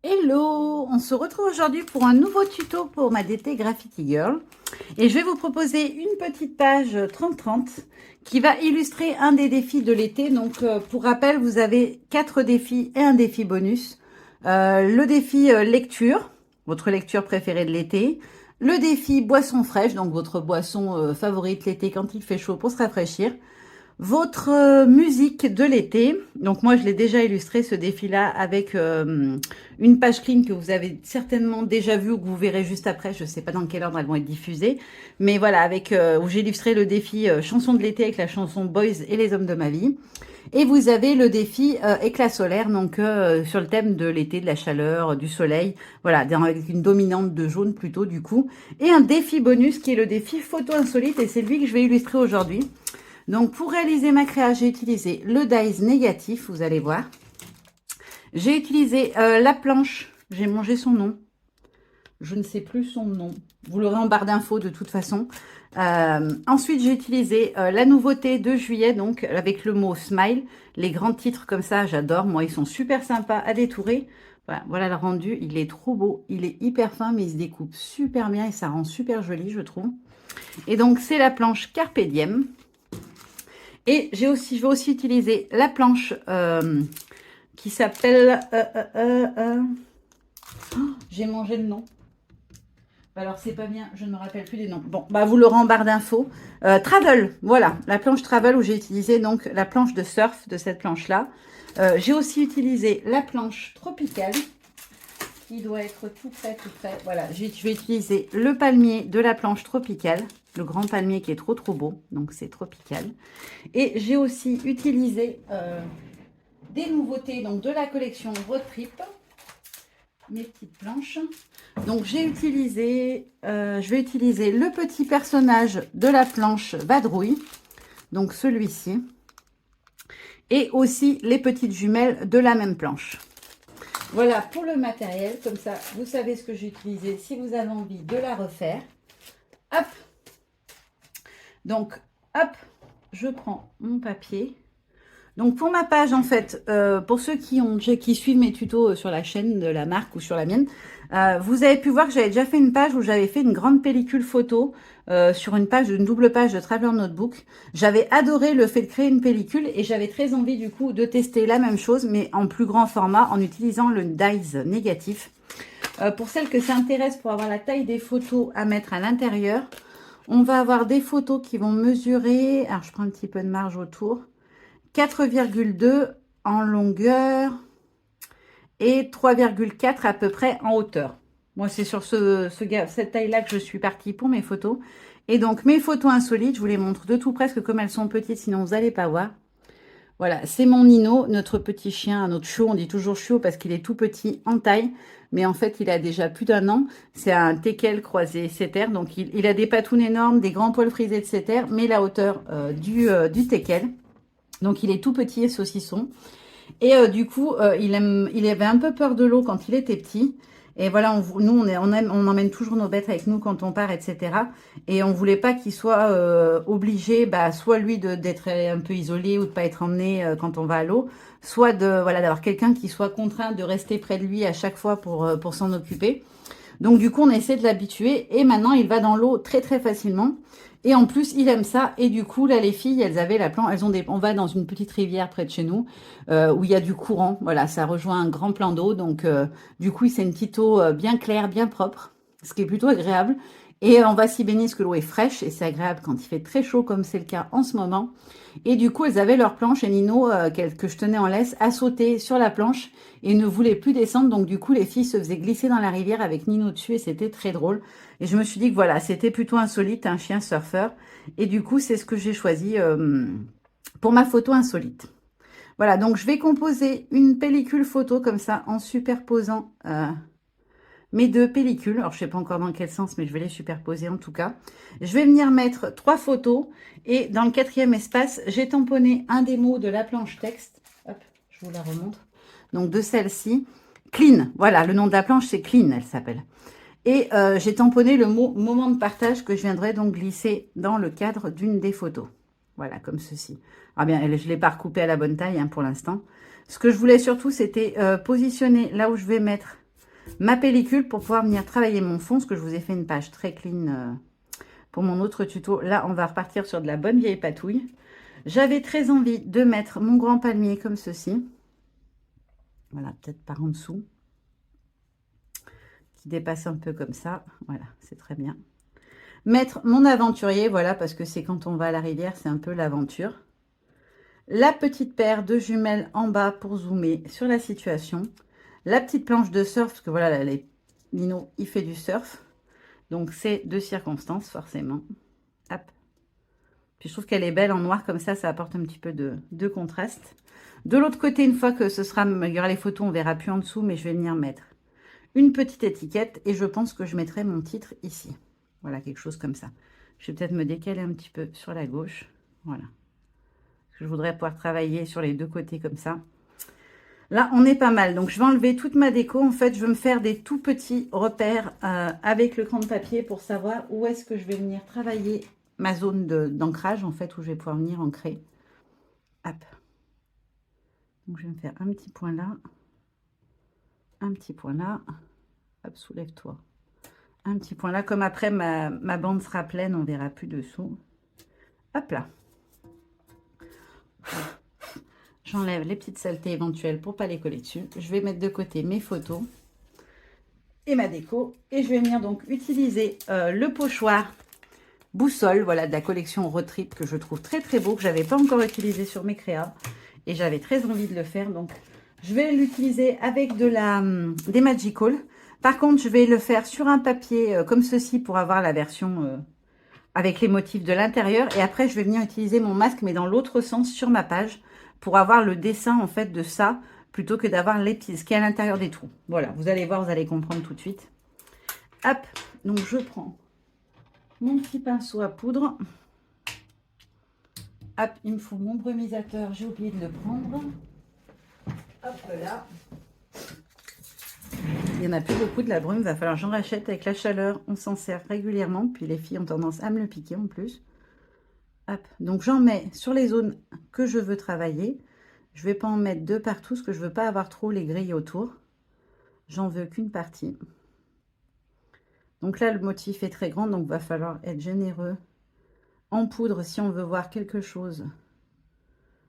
Hello, on se retrouve aujourd'hui pour un nouveau tuto pour ma DT Graffiti Girl et je vais vous proposer une petite page 30-30 qui va illustrer un des défis de l'été. Donc pour rappel, vous avez 4 défis et un défi bonus. Le défi lecture, votre lecture préférée de l'été. Le défi boisson fraîche, donc votre boisson favorite l'été quand il fait chaud pour se rafraîchir. Votre musique de l'été. Donc moi, je l'ai déjà illustré ce défi-là avec une page clean que vous avez certainement déjà vue ou que vous verrez juste après. Je ne sais pas dans quel ordre elles vont être diffusées. Mais voilà, avec où j'ai illustré le défi chanson de l'été avec la chanson Boys et les hommes de ma vie. Et vous avez le défi éclat solaire, donc sur le thème de l'été, de la chaleur, du soleil. Voilà, avec une dominante de jaune plutôt du coup. Et un défi bonus qui est le défi photo insolite et c'est lui que je vais illustrer aujourd'hui. Donc, pour réaliser ma créa, j'ai utilisé le dies négatif, vous allez voir. J'ai utilisé la planche, j'ai mangé son nom. Je ne sais plus son nom. Vous l'aurez en barre d'infos de toute façon. Ensuite, j'ai utilisé la nouveauté de juillet, donc avec le mot smile. Les grands titres comme ça, j'adore. Moi, ils sont super sympas à détourer. Voilà, voilà le rendu. Il est trop beau. Il est hyper fin, mais il se découpe super bien et ça rend super joli, je trouve. Et donc, c'est la planche Carpe Diem. Et je vais aussi utiliser la planche qui s'appelle... oh, j'ai mangé le nom. Alors, c'est pas bien, je ne me rappelle plus des noms. Bon, bah vous l'aurez en barre d'infos. Travel, voilà, la planche Travel où j'ai utilisé donc la planche de surf de cette planche-là. J'ai aussi utilisé la planche Tropicale qui doit être tout près, tout près. Voilà, je vais utiliser le palmier de la planche Tropicale. Le grand palmier qui est trop beau, donc c'est tropical. Et j'ai aussi utilisé des nouveautés donc de la collection Road Trip, mes petites planches. Donc j'ai utilisé, je vais utiliser le petit personnage de la planche Vadrouille, donc celui-ci, et aussi les petites jumelles de la même planche. Voilà pour le matériel, comme ça vous savez ce que j'ai utilisé si vous avez envie de la refaire. Hop. Donc, hop, je prends mon papier. Donc, pour ma page, en fait, pour ceux qui suivent mes tutos sur la chaîne de la marque ou sur la mienne, vous avez pu voir que j'avais déjà fait une page où j'avais fait une grande pellicule photo sur une double page de Traveler Notebook. J'avais adoré le fait de créer une pellicule et j'avais très envie, du coup, de tester la même chose, mais en plus grand format, en utilisant le dies négatif. Pour celles que ça intéresse, pour avoir la taille des photos à mettre à l'intérieur, on va avoir des photos qui vont mesurer, alors je prends un petit peu de marge autour, 4,2 en longueur et 3,4 à peu près en hauteur. Moi, c'est sur cette taille-là que je suis partie pour mes photos. Et donc, mes photos insolites, je vous les montre de tout presque comme elles sont petites, sinon vous n'allez pas voir. Voilà, c'est mon Nino, notre petit chien, notre chiot. On dit toujours chiot parce qu'il est tout petit en taille. Mais en fait, il a déjà plus d'1 an. C'est un teckel croisé setter. Donc, il a des patounes énormes, des grands poils frisés de setter, mais la hauteur du teckel. Donc, il est tout petit et saucisson. Et du coup, il avait un peu peur de l'eau quand il était petit. Et voilà, nous, on emmène toujours nos bêtes avec nous quand on part, etc. Et on voulait pas qu'il soit obligé, bah, soit lui d'être un peu isolé ou de pas être emmené quand on va à l'eau, soit d'avoir quelqu'un qui soit contraint de rester près de lui à chaque fois pour s'en occuper. Donc du coup, on essaie de l'habituer et maintenant, il va dans l'eau très facilement. Et en plus, il aime ça. Et du coup, là, les filles, elles avaient la plan. On va dans une petite rivière près de chez nous où il y a du courant. Voilà, ça rejoint un grand plan d'eau. Donc, du coup, c'est une petite eau bien claire, bien propre, ce qui est plutôt agréable. Et on va s'y baigner parce que l'eau est fraîche et c'est agréable quand il fait très chaud comme c'est le cas en ce moment. Et du coup, elles avaient leur planche et Nino, que je tenais en laisse, a sauté sur la planche et ne voulait plus descendre. Donc du coup, les filles se faisaient glisser dans la rivière avec Nino dessus et c'était très drôle. Et je me suis dit que voilà, c'était plutôt insolite, un chien surfeur. Et du coup, c'est ce que j'ai choisi pour ma photo insolite. Voilà, donc je vais composer une pellicule photo comme ça en superposant mes 2 pellicules. Alors, je ne sais pas encore dans quel sens, mais je vais les superposer en tout cas. Je vais venir mettre 3 photos et dans le 4e espace, j'ai tamponné un des mots de la planche texte. Hop, je vous la remontre. Donc, de celle-ci. Clean, voilà, le nom de la planche, c'est Clean, elle s'appelle. Et j'ai tamponné le mot moment de partage que je viendrai donc glisser dans le cadre d'une des photos. Voilà, comme ceci. Ah bien, je ne l'ai pas recoupé à la bonne taille pour l'instant. Ce que je voulais surtout, c'était positionner là où je vais mettre ma pellicule pour pouvoir venir travailler mon fond, parce que je vous ai fait une page très clean pour mon autre tuto. Là, on va repartir sur de la bonne vieille patouille. J'avais très envie de mettre mon grand palmier comme ceci. Voilà, peut-être par en dessous. Qui dépasse un peu comme ça. Voilà, c'est très bien. Mettre mon aventurier, voilà, parce que c'est quand on va à la rivière, c'est un peu l'aventure. La petite paire de jumelles en bas pour zoomer sur la situation. La petite planche de surf, parce que voilà, Lino, il fait du surf. Donc, c'est de circonstance, forcément. Hop. Puis, je trouve qu'elle est belle en noir, comme ça apporte un petit peu de contraste. De l'autre côté, une fois que ce sera, il y aura les photos, on verra plus en dessous, mais je vais venir mettre une petite étiquette et je pense que je mettrai mon titre ici. Voilà, quelque chose comme ça. Je vais peut-être me décaler un petit peu sur la gauche. Voilà. Je voudrais pouvoir travailler sur les deux côtés comme ça. Là, on est pas mal. Donc, je vais enlever toute ma déco. En fait, je vais me faire des tout petits repères avec le cran de papier pour savoir où est-ce que je vais venir travailler ma zone d'ancrage, en fait, où je vais pouvoir venir ancrer. Hop. Donc, je vais me faire un petit point là. Un petit point là. Hop, soulève-toi. Un petit point là. Comme après, ma bande sera pleine, on verra plus dessous. Hop là. J'enlève les petites saletés éventuelles pour pas les coller dessus. Je vais mettre de côté mes photos et ma déco. Et je vais venir donc utiliser le pochoir boussole, voilà, de la collection Road Trip que je trouve très très beau, que j'avais pas encore utilisé sur mes créas. Et j'avais très envie de le faire. Donc, je vais l'utiliser avec des Magical. Par contre, je vais le faire sur un papier comme ceci pour avoir la version avec les motifs de l'intérieur. Et après, je vais venir utiliser mon masque, mais dans l'autre sens, sur ma page, pour avoir le dessin, en fait, de ça, plutôt que d'avoir les petits, ce qui est à l'intérieur des trous. Voilà, vous allez voir, vous allez comprendre tout de suite. Hop, donc je prends mon petit pinceau à poudre. Hop, il me faut mon brumisateur, j'ai oublié de le prendre. Hop là. Il n'y en a plus beaucoup de la brume, il va falloir que j'en rachète avec la chaleur. On s'en sert régulièrement, puis les filles ont tendance à me le piquer en plus. Hop. Donc j'en mets sur les zones que je veux travailler. Je ne vais pas en mettre de partout, parce que je ne veux pas avoir trop les grilles autour. J'en veux qu'une partie. Donc là, le motif est très grand, donc il va falloir être généreux en poudre si on veut voir quelque chose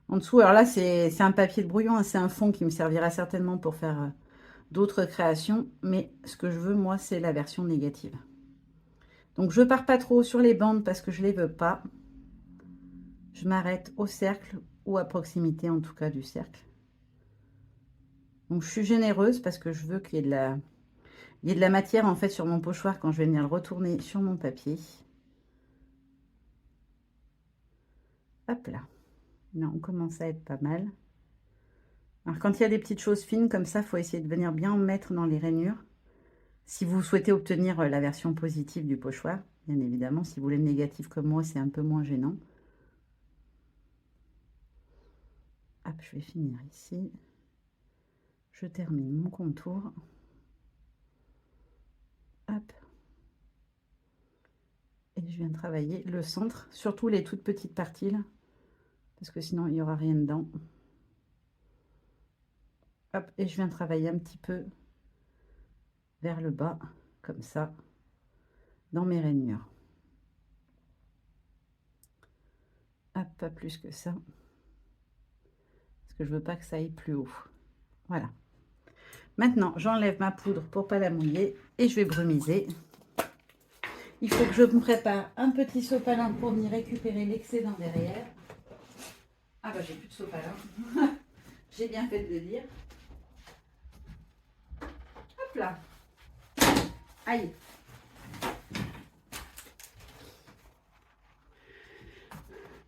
en dessous. Alors là, c'est un papier de brouillon, hein, c'est un fond qui me servira certainement pour faire d'autres créations. Mais ce que je veux, moi, c'est la version négative. Donc je ne pars pas trop sur les bandes parce que je ne les veux pas. Je m'arrête au cercle ou à proximité, en tout cas, du cercle. Donc, je suis généreuse parce que je veux qu'il y ait de la matière, en fait, sur mon pochoir quand je vais venir le retourner sur mon papier. Hop là. Là, on commence à être pas mal. Alors, quand il y a des petites choses fines comme ça, il faut essayer de venir bien en mettre dans les rainures. Si vous souhaitez obtenir la version positive du pochoir, bien évidemment. Si vous voulez le négatif comme moi, c'est un peu moins gênant. Hop, je vais finir ici. Je termine mon contour. Hop. Et je viens travailler le centre, surtout les toutes petites parties là, parce que sinon il n'y aura rien dedans. Hop, et je viens travailler un petit peu vers le bas, comme ça, dans mes rainures. Hop, pas plus que ça, parce que je veux pas que ça aille plus haut. Voilà. Maintenant, j'enlève ma poudre pour pas la mouiller et je vais brumiser. Il faut que je me prépare un petit sopalin pour venir récupérer l'excédent derrière. Ah bah j'ai plus de sopalin. J'ai bien fait de le dire. Hop là. Aïe.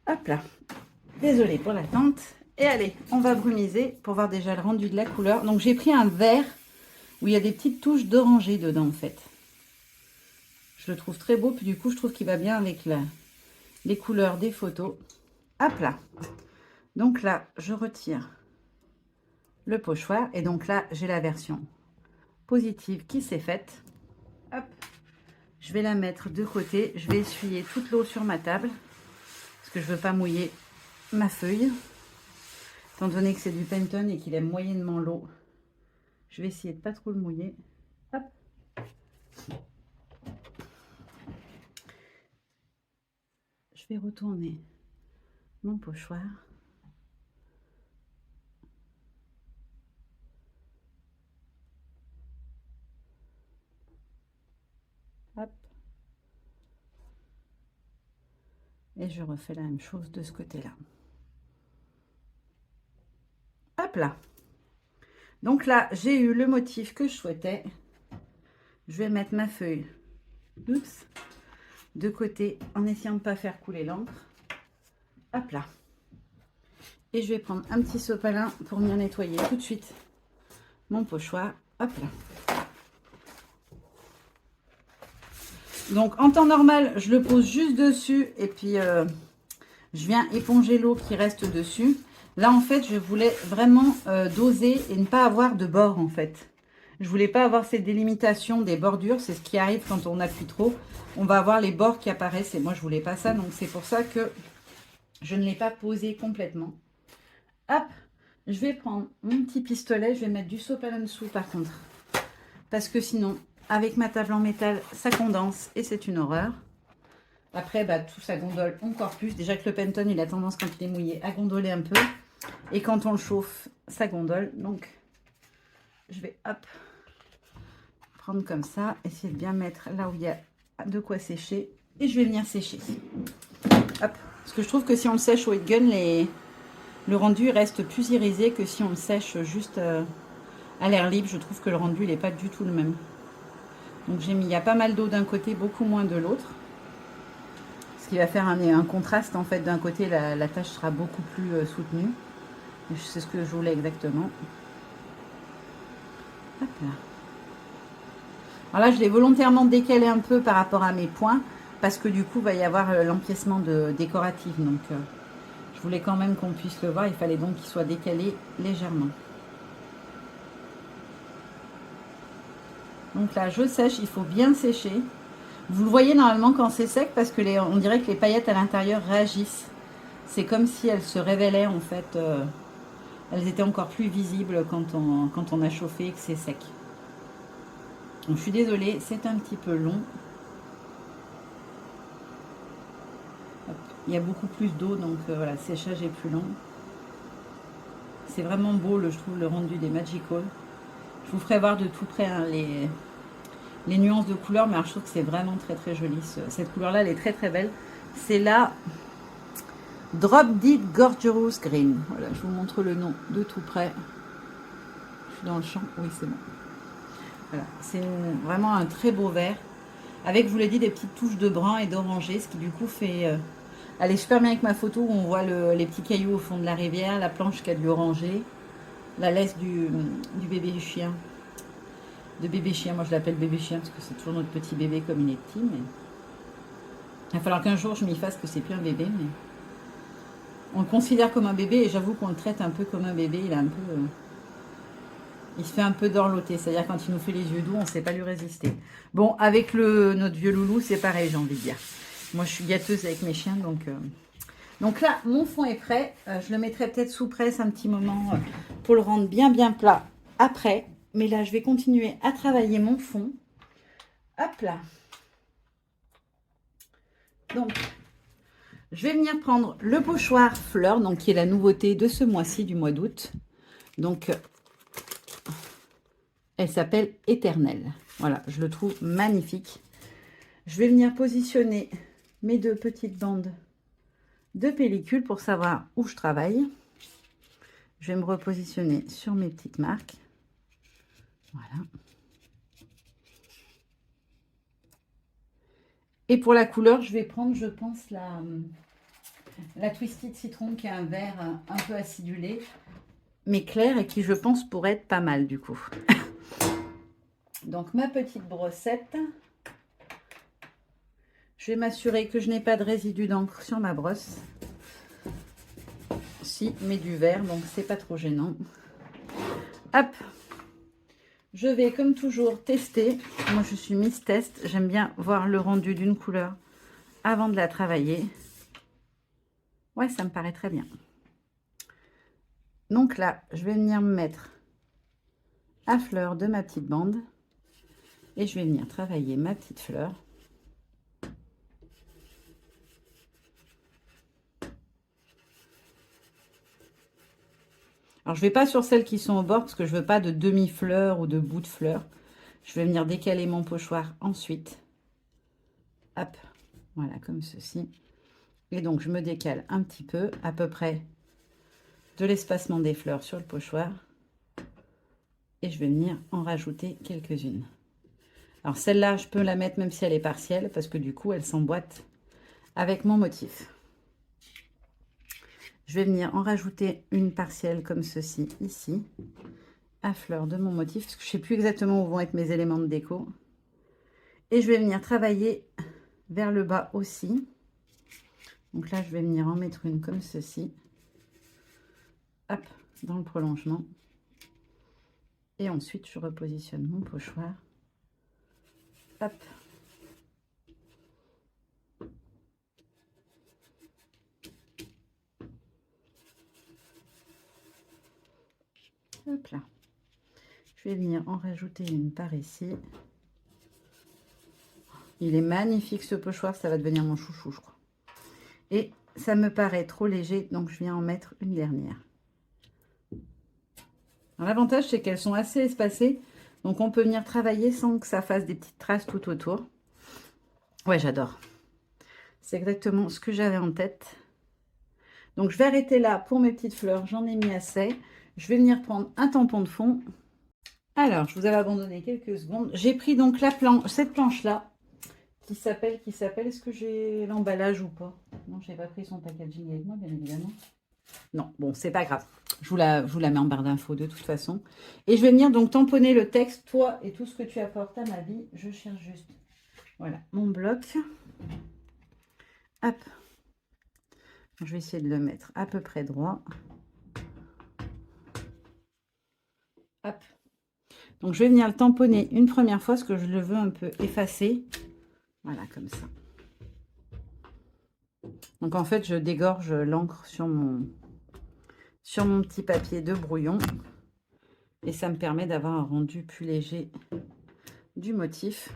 Hop là. Désolée pour l'attente. Et allez, on va brumiser pour voir déjà le rendu de la couleur. Donc j'ai pris un vert où il y a des petites touches d'orangé dedans en fait. Je le trouve très beau, puis du coup je trouve qu'il va bien avec les couleurs des photos. Hop là. Donc là, je retire le pochoir. Et donc là, j'ai la version positive qui s'est faite. Hop. Je vais la mettre de côté. Je vais essuyer toute l'eau sur ma table. Parce que je ne veux pas mouiller ma feuille. Étant donné que c'est du Penton et qu'il aime moyennement l'eau, je vais essayer de pas trop le mouiller. Hop. Je vais retourner mon pochoir. Hop. Et je refais la même chose de ce côté-là. Hop là. Donc là, j'ai eu le motif que je souhaitais. Je vais mettre ma feuille de côté en essayant de ne pas faire couler l'encre. Hop là. Et je vais prendre un petit sopalin pour bien nettoyer tout de suite mon pochoir. Hop là. Donc en temps normal, je le pose juste dessus et puis je viens éponger l'eau qui reste dessus. Là en fait, je voulais vraiment doser et ne pas avoir de bord en fait. Je voulais pas avoir cette délimitation des bordures. C'est ce qui arrive quand on appuie trop. On va avoir les bords qui apparaissent et moi je voulais pas ça. Donc c'est pour ça que je ne l'ai pas posé complètement. Hop, je vais prendre mon petit pistolet. Je vais mettre du sopalin dessous par contre. Parce que sinon, avec ma table en métal, ça condense et c'est une horreur. Après, bah, tout ça gondole encore plus. Déjà que le Penton, il a tendance, quand il est mouillé, à gondoler un peu. Et quand on le chauffe, ça gondole. Donc, je vais, hop, prendre comme ça. Essayer de bien mettre là où il y a de quoi sécher. Et je vais venir sécher. Hop. Parce que je trouve que si on le sèche au heat gun, le rendu reste plus irisé que si on le sèche juste à l'air libre. Je trouve que le rendu, il n'est pas du tout le même. Donc j'ai mis, il y a pas mal d'eau d'un côté, beaucoup moins de l'autre. Ce qui va faire un contraste en fait. D'un côté, la tâche sera beaucoup plus soutenue. C'est ce que je voulais exactement. Hop là. Alors là, je l'ai volontairement décalé un peu par rapport à mes points. Parce que du coup, il va y avoir l'empiècement décoratif. Donc je voulais quand même qu'on puisse le voir. Il fallait donc qu'il soit décalé légèrement. Donc là, je sèche. Il faut bien sécher. Vous le voyez normalement quand c'est sec parce que on dirait que les paillettes à l'intérieur réagissent. C'est comme si elles se révélaient en fait. Elles étaient encore plus visibles quand on a chauffé et que c'est sec. Donc je suis désolée, c'est un petit peu long. Hop. Il y a beaucoup plus d'eau, donc voilà, le séchage est plus long. C'est vraiment beau, je trouve, le rendu des Magical. Je vous ferai voir de tout près hein, les nuances de couleurs, mais alors, je trouve que c'est vraiment très très joli. Cette couleur-là, elle est très très belle. C'est la Drop Dead Gorgeous Green. Voilà, je vous montre le nom de tout près. Je suis dans le champ, oui c'est bon. Voilà, c'est vraiment un très beau vert. Avec, je vous l'ai dit, des petites touches de brun et d'orangé, ce qui du coup fait... aller super bien avec ma photo où on voit les petits cailloux au fond de la rivière, la planche qui a de l'orangé, la laisse du bébé chien. De bébé chien, moi je l'appelle bébé chien parce que c'est toujours notre petit bébé comme il est petit. Mais... il va falloir qu'un jour je m'y fasse que c'est plus un bébé, mais... on le considère comme un bébé et j'avoue qu'on le traite un peu comme un bébé. Il a un peu... il se fait un peu dorloter, c'est-à-dire quand il nous fait les yeux doux, on ne sait pas lui résister. Bon, avec notre vieux loulou, c'est pareil, j'ai envie de dire. Moi, je suis gâteuse avec mes chiens, donc là, mon fond est prêt. Je le mettrai peut-être sous presse un petit moment pour le rendre bien bien plat après. Mais là, je vais continuer à travailler mon fond. Hop là. Donc, je vais venir prendre le pochoir fleur, donc qui est la nouveauté de ce mois-ci, du mois d'août. Donc, elle s'appelle Éternelle. Voilà, je le trouve magnifique. Je vais venir positionner mes deux petites bandes de pellicule pour savoir où je travaille. Je vais me repositionner sur mes petites marques. Voilà. Et pour la couleur, je vais prendre, je pense, la Twisted Citron, qui est un vert un peu acidulé, mais clair, et qui, je pense, pourrait être pas mal, du coup. Donc, ma petite brossette. Je vais m'assurer que je n'ai pas de résidus d'encre sur ma brosse. Si, mais du vert, donc c'est pas trop gênant. Hop. Je vais, comme toujours, tester. Moi, je suis Miss Test. J'aime bien voir le rendu d'une couleur avant de la travailler. Ouais, ça me paraît très bien. Donc là, je vais venir me mettre à fleur de ma petite bande. Et je vais venir travailler ma petite fleur. Alors, je ne vais pas sur celles qui sont au bord parce que je ne veux pas de demi-fleurs ou de bout de fleurs. Je vais venir décaler mon pochoir ensuite. Hop, voilà, comme ceci. Et donc, je me décale un petit peu, à peu près de l'espacement des fleurs sur le pochoir. Et je vais venir en rajouter quelques-unes. Alors, celle-là, je peux la mettre même si elle est partielle parce que du coup, elle s'emboîte avec mon motif. Je vais venir en rajouter une partielle comme ceci, ici, à fleur de mon motif, parce que je ne sais plus exactement où vont être mes éléments de déco. Et je vais venir travailler vers le bas aussi. Donc là, je vais venir en mettre une comme ceci. Hop, dans le prolongement. Et ensuite, je repositionne mon pochoir. Hop. Hop là. Je vais venir en rajouter une par ici. Il est magnifique ce pochoir, ça va devenir mon chouchou, je crois. Et ça me paraît trop léger, donc je viens en mettre une dernière. L'avantage, c'est qu'elles sont assez espacées, donc on peut venir travailler sans que ça fasse des petites traces tout autour. Ouais, j'adore. C'est exactement ce que j'avais en tête. Donc, je vais arrêter là pour mes petites fleurs. J'en ai mis assez. Je vais venir prendre un tampon de fond. Alors, je vous avais abandonné quelques secondes. J'ai pris donc cette planche-là qui s'appelle, est-ce que j'ai l'emballage ou pas? Non, je n'ai pas pris son packaging avec moi, bien évidemment. Non, bon, c'est pas grave. Je vous la mets en barre d'infos de toute façon. Et je vais venir donc tamponner le texte, toi et tout ce que tu apportes à ma vie. Je cherche juste, voilà, mon bloc. Hop. Je vais essayer de le mettre à peu près droit. Hop. Donc, je vais venir le tamponner une première fois parce que je le veux un peu effacé. Voilà, comme ça. Donc, en fait, je dégorge l'encre sur mon petit papier de brouillon. Et ça me permet d'avoir un rendu plus léger du motif.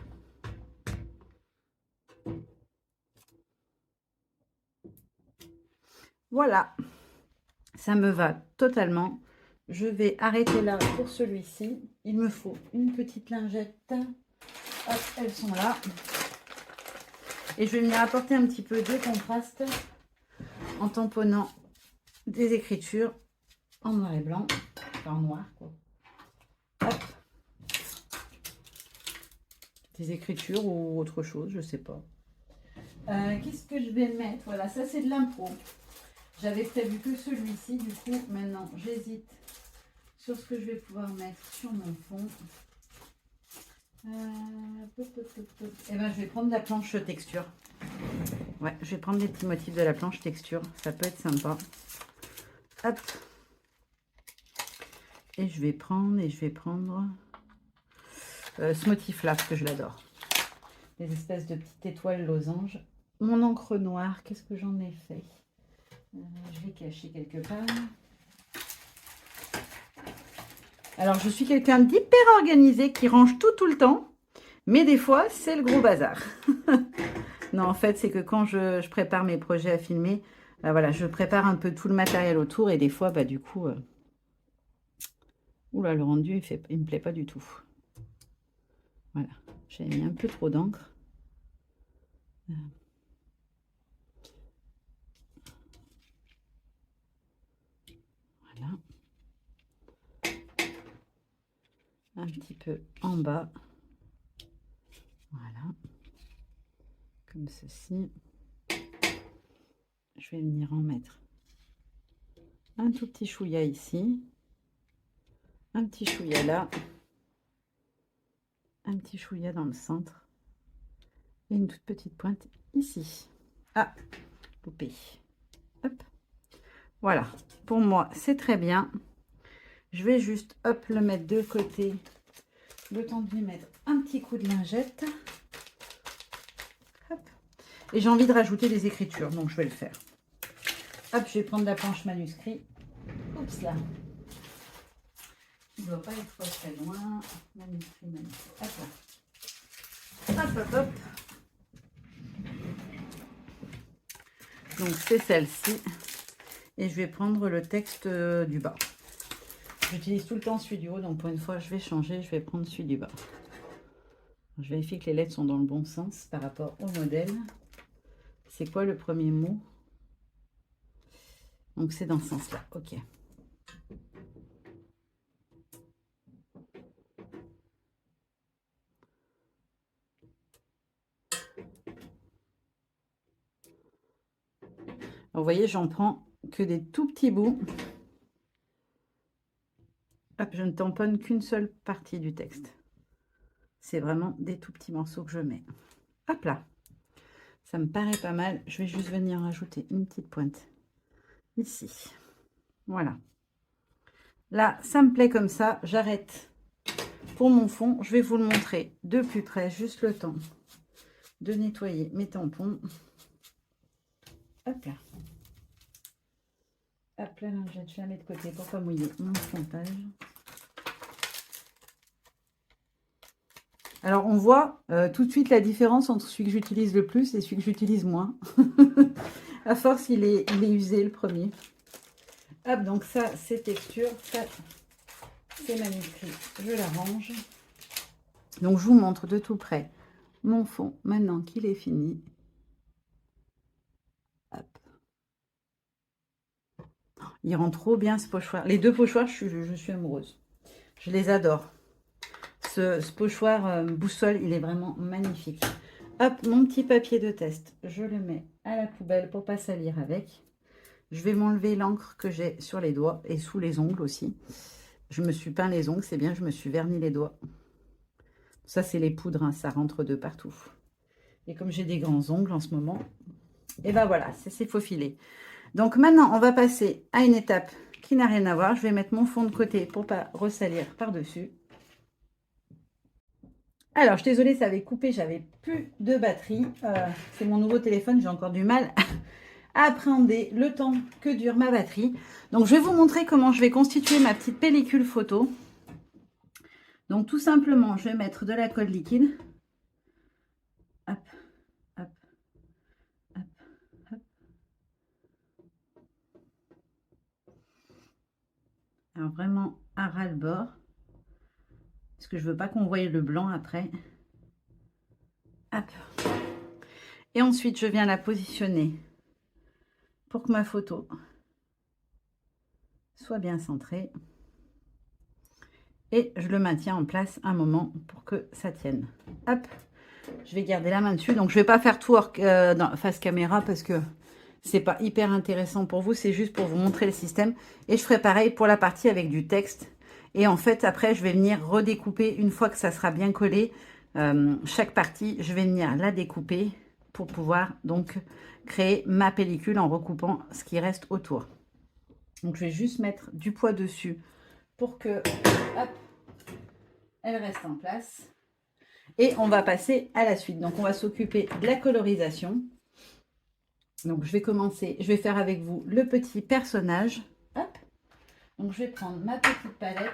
Voilà. Ça me va totalement. Je vais arrêter là pour celui-ci. Il me faut une petite lingette. Hop, elles sont là. Et je vais venir apporter un petit peu de contraste en tamponnant des écritures en noir et blanc. Enfin, en noir, quoi. Hop. Des écritures ou autre chose, je sais pas. Qu'est-ce que je vais mettre? Voilà, ça c'est de l'impro. J'avais prévu que celui-ci, du coup, maintenant j'hésite sur ce que je vais pouvoir mettre sur mon fond. Et ben, je vais prendre la planche texture. Ouais, je vais prendre les petits motifs de la planche texture. Ça peut être sympa. Hop. Et je vais prendre ce motif-là, parce que je l'adore. Des espèces de petites étoiles losanges. Mon encre noire, qu'est-ce que j'en ai fait? Je l'ai caché quelque part. Alors, je suis quelqu'un d'hyper organisé qui range tout le temps. Mais des fois, c'est le gros bazar. Non, en fait, c'est que quand je prépare mes projets à filmer, voilà, je prépare un peu tout le matériel autour. Et des fois, bah, du coup, oula, le rendu, il me plaît pas du tout. Voilà, j'ai mis un peu trop d'encre. Voilà. Un petit peu en bas. Voilà. Comme ceci. Je vais venir en mettre un tout petit chouïa ici. Un petit chouïa là. Un petit chouïa dans le centre. Et une toute petite pointe ici. Ah, loupé. Hop. Voilà. Pour moi, c'est très bien. Je vais juste, hop, le mettre de côté. Le temps de lui mettre un petit coup de lingette. Hop. Et j'ai envie de rajouter des écritures, donc je vais le faire. Hop, je vais prendre la planche manuscrit. Oups là. Il ne doit pas être très loin. Manuscrit. Hop là. Hop, hop, hop. Donc c'est celle-ci. Et je vais prendre le texte du bas. J'utilise tout le temps celui du haut, donc pour une fois je vais changer, je vais prendre celui du bas. Je vérifie que les lettres sont dans le bon sens par rapport au modèle. C'est quoi le premier mot? Donc c'est dans ce sens-là, ok. Vous voyez, j'en prends que des tout petits bouts. Hop, je ne tamponne qu'une seule partie du texte. C'est vraiment des tout petits morceaux que je mets. Hop là. Ça me paraît pas mal. Je vais juste venir rajouter une petite pointe ici. Voilà. Là, ça me plaît comme ça. J'arrête pour mon fond. Je vais vous le montrer de plus près. Juste le temps de nettoyer mes tampons. Hop là. Hop là, lingette, je la mets de côté pour pas mouiller mon fond de page. Alors, on voit tout de suite la différence entre celui que j'utilise le plus et celui que j'utilise moins. À force, il est usé, le premier. Hop, donc ça, c'est texture. Ça, c'est manuscrit. Je la range. Donc, je vous montre de tout près mon fond, maintenant qu'il est fini. Hop. Il rend trop bien ce pochoir. Les deux pochoirs, je suis amoureuse. Je les adore. Ce pochoir boussole, il est vraiment magnifique. Hop, mon petit papier de test, je le mets à la poubelle pour pas salir avec. Je vais m'enlever l'encre que j'ai sur les doigts et sous les ongles aussi. Je me suis peint les ongles, c'est bien, je me suis verni les doigts. Ça, c'est les poudres, hein, ça rentre de partout. Et comme j'ai des grands ongles en ce moment, et ben voilà, c'est faufilé. Donc maintenant, on va passer à une étape qui n'a rien à voir. Je vais mettre mon fond de côté pour pas ressalir par-dessus. Alors, je suis désolée, ça avait coupé, j'avais plus de batterie. C'est mon nouveau téléphone, j'ai encore du mal à appréhender le temps que dure ma batterie. Donc, je vais vous montrer comment je vais constituer ma petite pellicule photo. Donc, tout simplement, je vais mettre de la colle liquide. Hop, hop, hop, hop. Alors, vraiment à ras-le-bord. Parce que je ne veux pas qu'on voie le blanc après. Hop. Et ensuite, je viens la positionner pour que ma photo soit bien centrée. Et je le maintiens en place un moment pour que ça tienne. Hop, je vais garder la main dessus. Donc, je ne vais pas faire tout face caméra parce que c'est pas hyper intéressant pour vous. C'est juste pour vous montrer le système. Et je ferai pareil pour la partie avec du texte. Et en fait, après, je vais venir redécouper une fois que ça sera bien collé. Chaque partie, je vais venir la découper pour pouvoir donc créer ma pellicule en recoupant ce qui reste autour. Donc, je vais juste mettre du poids dessus pour que, hop, elle reste en place. Et on va passer à la suite. Donc, on va s'occuper de la colorisation. Donc, je vais commencer. Je vais faire avec vous le petit personnage. Hop. Donc, je vais prendre ma petite palette.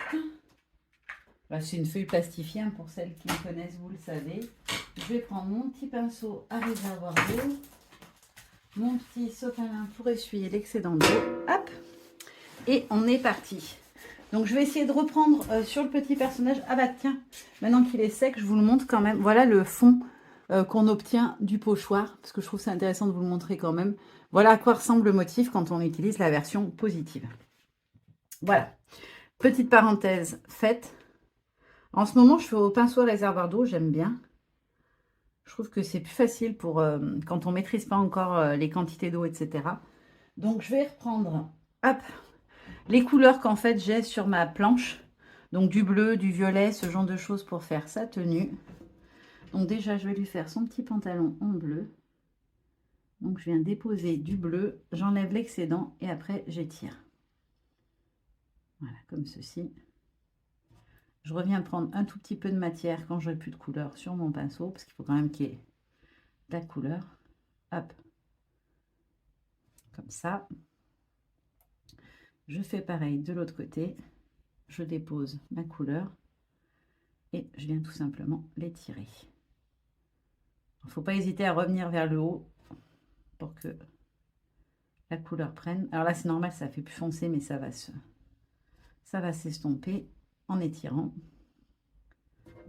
C'est une feuille plastifiée, hein, pour celles qui me connaissent, vous le savez. Je vais prendre mon petit pinceau à réservoir d'eau. Mon petit sopalin pour essuyer l'excédent d'eau. Hop. Et on est parti. Donc, je vais essayer de reprendre sur le petit personnage. Ah bah tiens, maintenant qu'il est sec, je vous le montre quand même. Voilà le fond qu'on obtient du pochoir, parce que je trouve c'est intéressant de vous le montrer quand même. Voilà à quoi ressemble le motif quand on utilise la version positive. Voilà. Petite parenthèse faite. En ce moment, je fais au pinceau à réservoir d'eau, j'aime bien. Je trouve que c'est plus facile pour quand on ne maîtrise pas encore les quantités d'eau, etc. Donc, je vais reprendre, hop, les couleurs qu'en fait j'ai sur ma planche. Donc du bleu, du violet, ce genre de choses pour faire sa tenue. Donc déjà, je vais lui faire son petit pantalon en bleu. Donc je viens déposer du bleu, j'enlève l'excédent et après j'étire. Voilà, comme ceci. Je reviens prendre un tout petit peu de matière quand je n'ai plus de couleur sur mon pinceau, parce qu'il faut quand même qu'il y ait de la couleur. Hop, comme ça. Je fais pareil de l'autre côté. Je dépose ma couleur et je viens tout simplement l'étirer. Il ne faut pas hésiter à revenir vers le haut pour que la couleur prenne. Alors là, c'est normal, ça fait plus foncé, mais ça va s'estomper en étirant.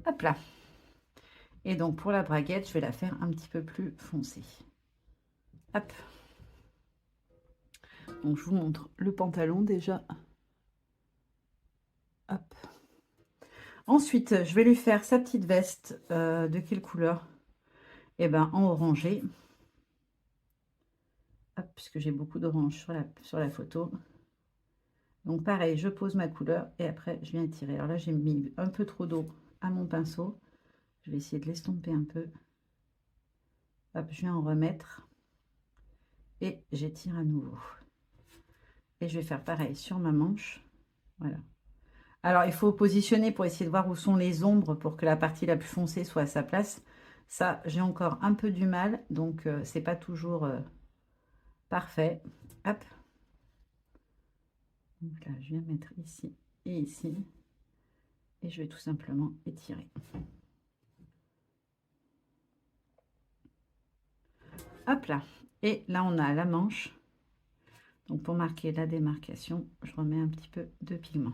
Hop là. Et donc, pour la braguette, je vais la faire un petit peu plus foncée. Hop. Donc, je vous montre le pantalon déjà. Hop. Ensuite, je vais lui faire sa petite veste. De quelle couleur? Eh ben, en orangé. Hop, puisque j'ai beaucoup d'orange sur la photo. Donc, pareil, je pose ma couleur et après, je viens étirer. Alors là, j'ai mis un peu trop d'eau à mon pinceau. Je vais essayer de l'estomper un peu. Hop, je viens en remettre. Et j'étire à nouveau. Et je vais faire pareil sur ma manche. Voilà. Alors, il faut positionner pour essayer de voir où sont les ombres pour que la partie la plus foncée soit à sa place. Ça, j'ai encore un peu du mal, donc c'est pas toujours parfait. Hop. Donc là, je viens mettre ici et ici. Et je vais tout simplement étirer. Hop là. Et là, on a la manche. Donc, pour marquer la démarcation, je remets un petit peu de pigment.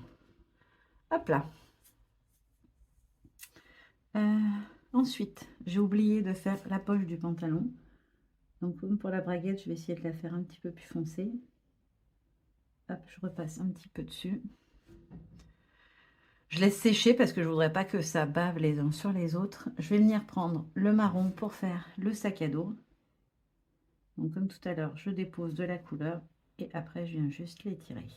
Hop là. Ensuite, j'ai oublié de faire la poche du pantalon. Donc, comme pour la braguette, je vais essayer de la faire un petit peu plus foncée. Hop, je repasse un petit peu dessus. Je laisse sécher parce que je ne voudrais pas que ça bave les uns sur les autres. Je vais venir prendre le marron pour faire le sac à dos. Donc, comme tout à l'heure, je dépose de la couleur et après, je viens juste l'étirer.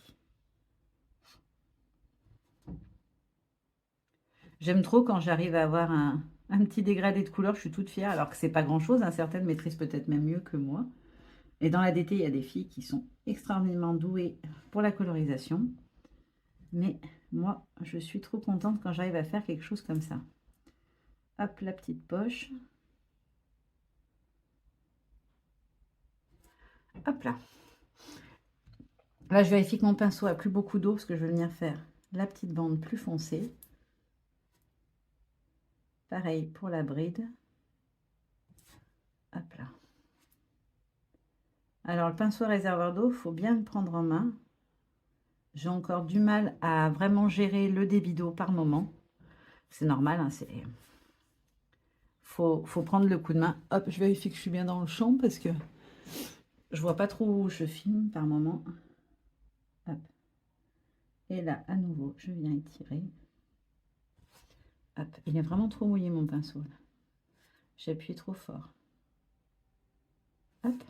J'aime trop quand j'arrive à avoir un petit dégradé de couleur. Je suis toute fière alors que c'est pas grand-chose. Certaines maîtrisent peut-être même mieux que moi. Et dans la DT, il y a des filles qui sont extrêmement douées pour la colorisation. Mais moi, je suis trop contente quand j'arrive à faire quelque chose comme ça. Hop, la petite poche. Hop là. Là, je vérifie que mon pinceau a plus beaucoup d'eau parce que je vais venir faire la petite bande plus foncée. Pareil pour la bride. Hop là. Alors, le pinceau réservoir d'eau, il faut bien le prendre en main. J'ai encore du mal à vraiment gérer le débit d'eau par moment. C'est normal, hein, faut prendre le coup de main. Hop, je vérifie que je suis bien dans le champ parce que je vois pas trop où je filme par moment. Hop. Et là, à nouveau, je viens étirer. Hop, il est vraiment trop mouillé mon pinceau. J'appuie trop fort. Hop.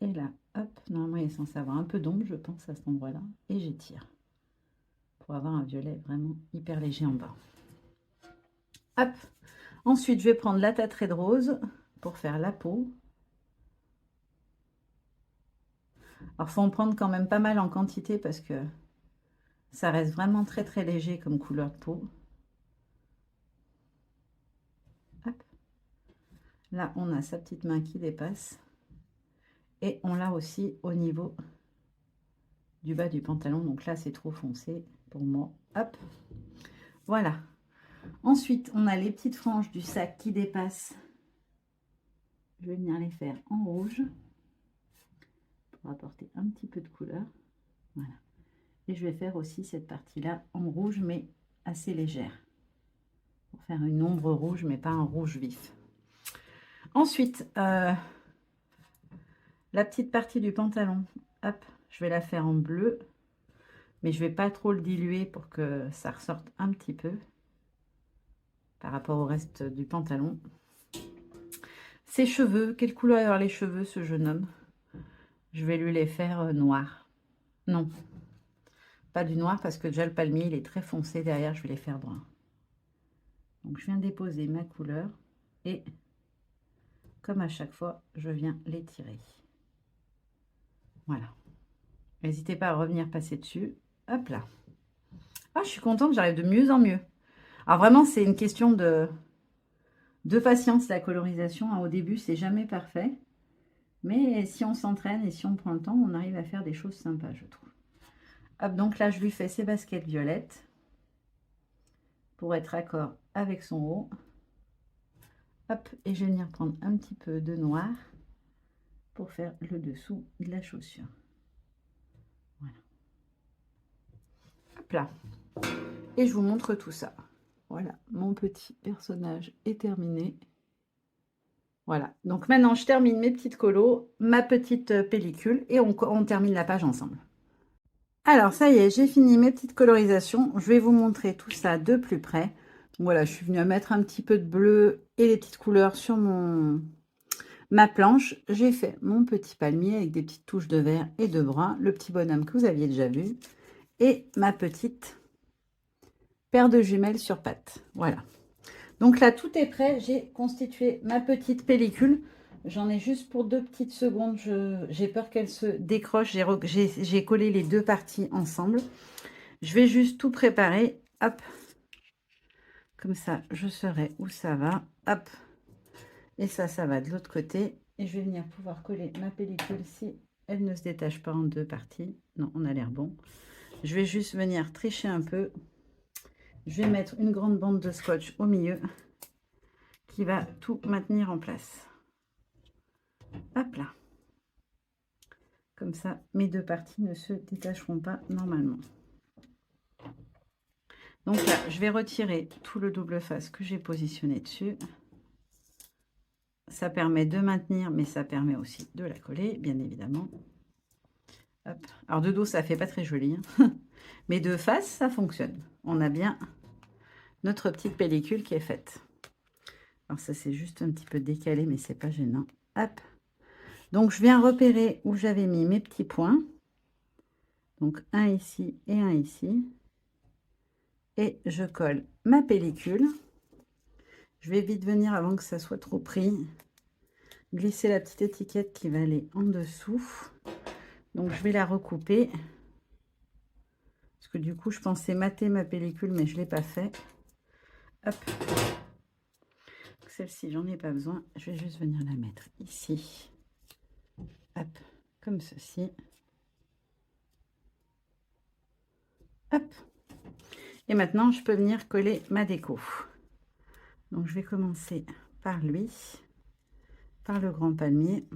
Et là, hop, normalement il est censé avoir un peu d'ombre, je pense, à cet endroit-là. Et j'étire pour avoir un violet vraiment hyper léger en bas. Hop. Ensuite, je vais prendre la tâtrée de rose pour faire la peau. Alors, il faut en prendre quand même pas mal en quantité parce que ça reste vraiment très très léger comme couleur de peau. Hop. Là, on a sa petite main qui dépasse. Et on l'a aussi au niveau du bas du pantalon. Donc là, c'est trop foncé pour moi. Hop. Voilà. Ensuite, on a les petites franges du sac qui dépassent. Je vais venir les faire en rouge pour apporter un petit peu de couleur. Voilà. Et je vais faire aussi cette partie-là en rouge, mais assez légère. Pour faire une ombre rouge, mais pas un rouge vif. Ensuite, la petite partie du pantalon, hop, je vais la faire en bleu. Mais je ne vais pas trop le diluer pour que ça ressorte un petit peu par rapport au reste du pantalon. Ses cheveux, quelle couleur a les cheveux ce jeune homme? Je vais lui les faire noirs. Non, pas du noir parce que déjà le palmier il est très foncé derrière, je vais les faire brun. Donc je viens déposer ma couleur et comme à chaque fois, je viens l'étirer. Voilà. N'hésitez pas à revenir passer dessus. Hop là. Ah, je suis contente, j'arrive de mieux en mieux. Alors vraiment, c'est une question de patience, la colorisation. Au début, c'est jamais parfait. Mais si on s'entraîne et si on prend le temps, on arrive à faire des choses sympas, je trouve. Hop, donc là, je lui fais ses baskets violettes pour être raccord avec son haut. Hop, et je vais venir prendre un petit peu de noir pour faire le dessous de la chaussure. Voilà. Hop là. Et je vous montre tout ça. Voilà, mon petit personnage est terminé. Voilà, donc maintenant je termine mes petites colos, ma petite pellicule et on termine la page ensemble. Alors ça y est, j'ai fini mes petites colorisations. Je vais vous montrer tout ça de plus près. Voilà, je suis venue à mettre un petit peu de bleu et les petites couleurs sur ma planche. J'ai fait mon petit palmier avec des petites touches de vert et de brun, le petit bonhomme que vous aviez déjà vu, et ma petite paire de jumelles sur pattes. Voilà. Donc là, tout est prêt. J'ai constitué ma petite pellicule. J'en ai juste pour 2 petites secondes. J'ai peur qu'elle se décroche. J'ai collé les deux parties ensemble. Je vais juste tout préparer. Hop. Comme ça, je saurai où ça va. Hop. Et ça va de l'autre côté. Et je vais venir pouvoir coller ma pellicule si elle ne se détache pas en deux parties. Non, on a l'air bon. Je vais juste venir tricher un peu. Je vais mettre une grande bande de scotch au milieu qui va tout maintenir en place. Hop là. Comme ça, mes deux parties ne se détacheront pas normalement. Donc là, je vais retirer tout le double face que j'ai positionné dessus. Ça permet de maintenir, mais ça permet aussi de la coller, bien évidemment. Hop. Alors de dos, ça fait pas très joli, hein. Mais de face, ça fonctionne. On a bien notre petite pellicule qui est faite. Alors ça, c'est juste un petit peu décalé, mais c'est pas gênant. Hop. Donc je viens repérer où j'avais mis mes petits points. Donc un ici et un ici. Et je colle ma pellicule. Je vais vite venir avant que ça soit trop pris. Glisser la petite étiquette qui va aller en dessous. Donc je vais la recouper. Parce que du coup, je pensais mater ma pellicule, mais je ne l'ai pas fait. Hop. Celle-ci, j'en ai pas besoin. Je vais juste venir la mettre ici. Hop. Comme ceci. Hop. Et maintenant, je peux venir coller ma déco. Donc, je vais commencer par lui, par le grand palmier.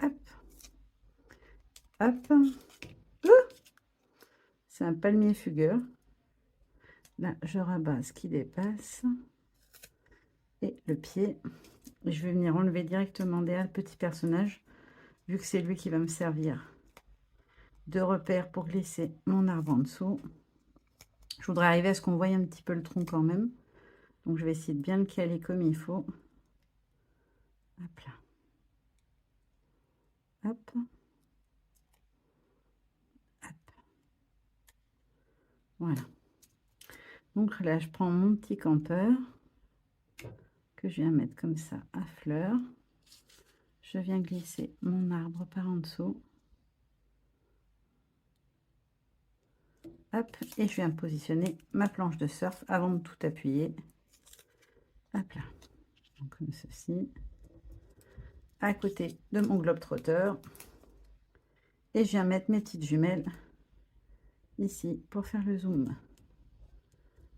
Hop. Hop. C'est un palmier fugueur. Là, je rabats ce qui dépasse. Et le pied. Et je vais venir enlever directement derrière le petit personnage, vu que c'est lui qui va me servir de repère pour glisser mon arbre en dessous. Je voudrais arriver à ce qu'on voie un petit peu le tronc quand même. Donc, je vais essayer de bien le caler comme il faut. Hop là. Hop. Hop. Voilà. Donc là, je prends mon petit campeur que je viens mettre comme ça à fleur. Je viens glisser mon arbre par en dessous. Hop. Et je viens positionner ma planche de surf avant de tout appuyer. Hop là. Donc, comme ceci. À côté de mon globe trotteur. Et je viens mettre mes petites jumelles ici pour faire le zoom.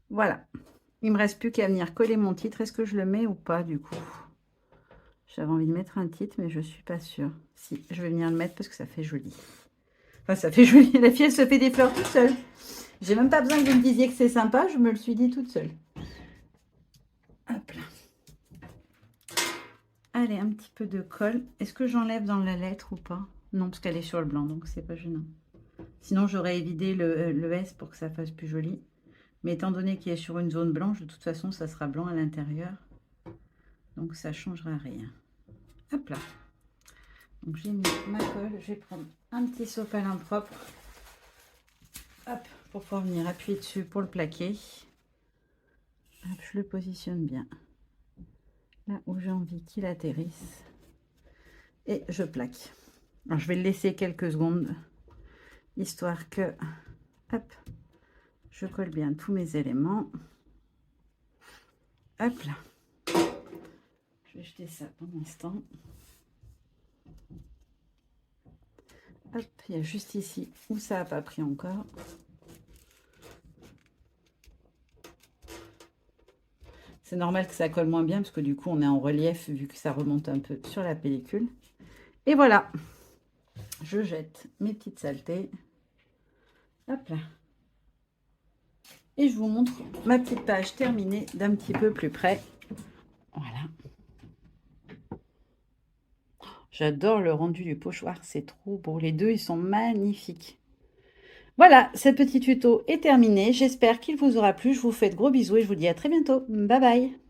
Voilà. Il me reste plus qu'à venir coller mon titre. Est-ce que je le mets ou pas du coup? J'avais envie de mettre un titre, mais je suis pas sûre. Si, je vais venir le mettre parce que ça fait joli. Enfin, ça fait joli. La fille, elle se fait des fleurs toute seule. J'ai même pas besoin que vous me disiez que c'est sympa. Je me le suis dit toute seule. Hop là. Allez, un petit peu de colle. Est-ce que j'enlève dans la lettre ou pas? Non, parce qu'elle est sur le blanc, donc c'est pas gênant. Sinon, j'aurais évidé le S pour que ça fasse plus joli. Mais étant donné qu'il est sur une zone blanche, de toute façon, ça sera blanc à l'intérieur. Donc, ça ne changera rien. Hop là. Donc, j'ai mis ma colle. Je vais prendre un petit sopalin propre. Hop, pour pouvoir venir appuyer dessus pour le plaquer. Hop, je le positionne bien. Là où j'ai envie qu'il atterrisse. Et je plaque. Alors, je vais le laisser quelques secondes. Histoire que... Hop. Je colle bien tous mes éléments. Hop là. Je vais jeter ça pendant ce temps. Hop, il y a juste ici où ça n'a pas pris encore. C'est normal que ça colle moins bien parce que du coup on est en relief vu que ça remonte un peu sur la pellicule. Et voilà, je jette mes petites saletés. Hop là. Et je vous montre ma petite page terminée d'un petit peu plus près. Voilà. J'adore le rendu du pochoir, c'est trop beau. Les deux, ils sont magnifiques. Voilà, ce petit tuto est terminé. J'espère qu'il vous aura plu. Je vous fais de gros bisous et je vous dis à très bientôt. Bye bye.